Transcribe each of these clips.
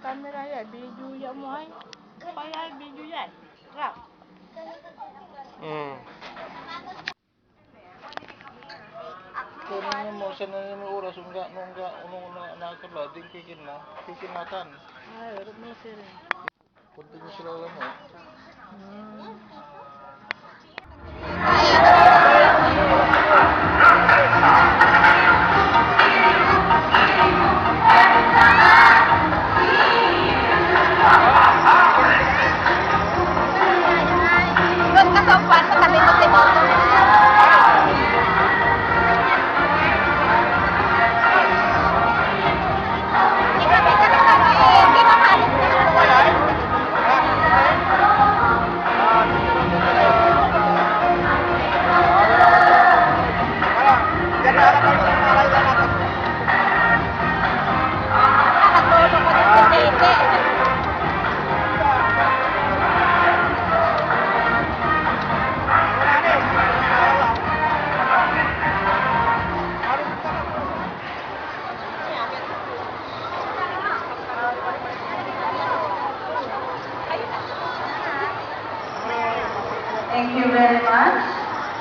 Camera ya, video ya mo ay. Kaya video yan. Rap. Kaya mo sa nangyayang oras, nungga, nakakala, din kikinatan. Ay, urut mo sila. Punta niyo sila lang mo. Thank you very much.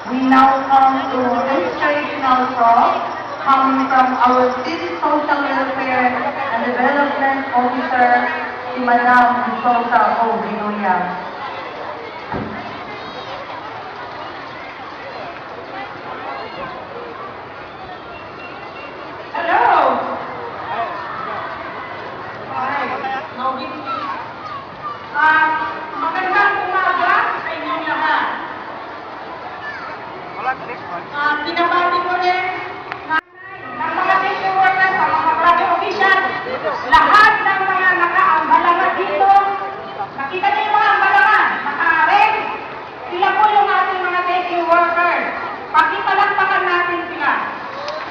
We now come to inspirational talk coming from our City Social Welfare and Development Officer, si Madam Sosa O. Binoya. Hello! Hi. Magandang umaga sa inyong lahat. Binabati ko rin ng mga mission workers, sa mga project officials, lahat ng mga nakaambalangan dito. Nakita niyo yung mga ambalangan, naka-red. Sila po yung ating mga mission workers. Pakipalakpakan natin sila.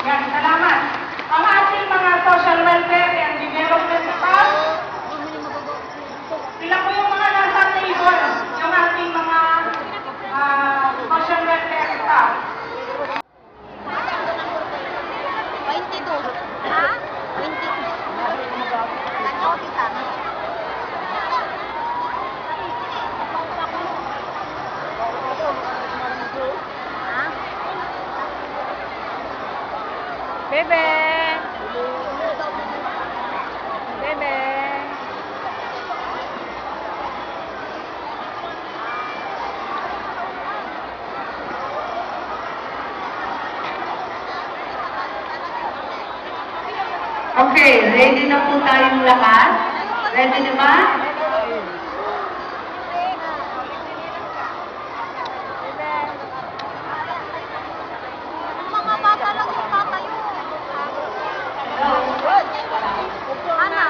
Yan, salamat. Ang ating mga social welfare and development staff, sila po yung mga nasa table, yung ating mga social welfare staff. 22. Ha? 22. Ano kita? Ha? Bebe! Bebe! Okay, ready na po tayong lahat? Ready na ba? Mga bata lang yung tatayo. Ana.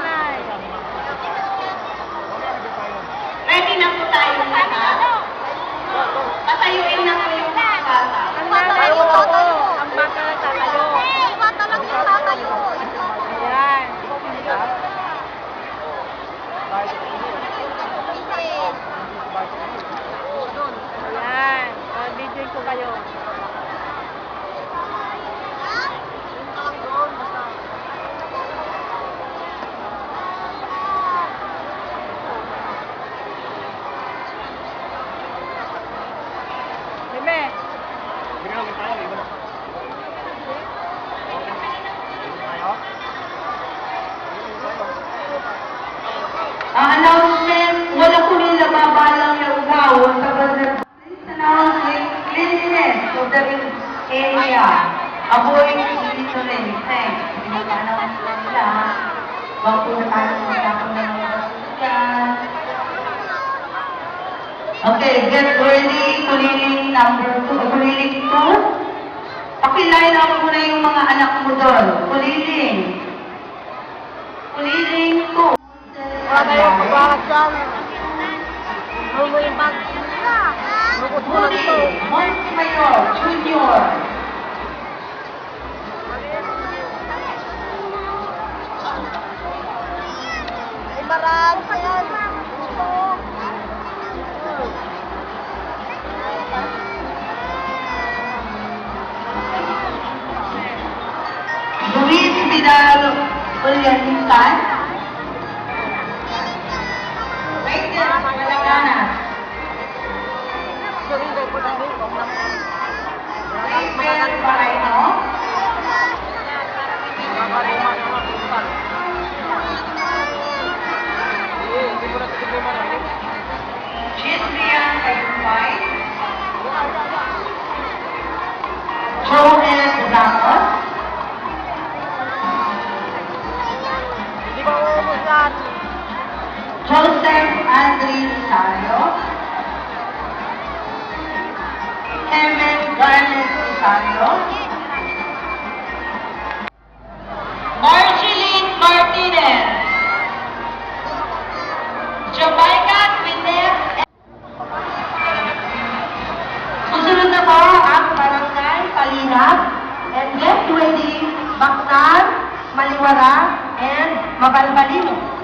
Ready na po tayong lahat? Patayuin na po yung mga bata. Ang bata yung tatayo. Ang bata lang tatayo. Mga bata lang yung tatayo. Ayan. Ayan. Video ko kayo. Bebe! Announcement, wala po rin nababalang yung ugaw sa bazar. Announcing cleanliness of the area. Avoid littering. Thanks. Pinag-announce na nila. Huwag po na tayo magkakong ng mga basugan. Okay, get ready. Kuliling number 2. Kuliling 2. Pakiline up mo na yung mga anak mo doon. Kuliling. Kuliling 2. Wala kayong pagbarat dyan. Huwag mo yung bag. Lukot mo lang ito. Montemayor Junior. Ay, marami pa yan. Luis Vidal Ulianisan. Tayumpay, Joel Ramos, Hindi ba uubos yan? Joseph Andre Rosario, Clement Garnet Rosario, Marjeline Martinez, Jamaica Gwyneth. Susunod na po ang Barangay Kalinag and Get Ready, Bacnan, Maliwara, and Mabalbalino.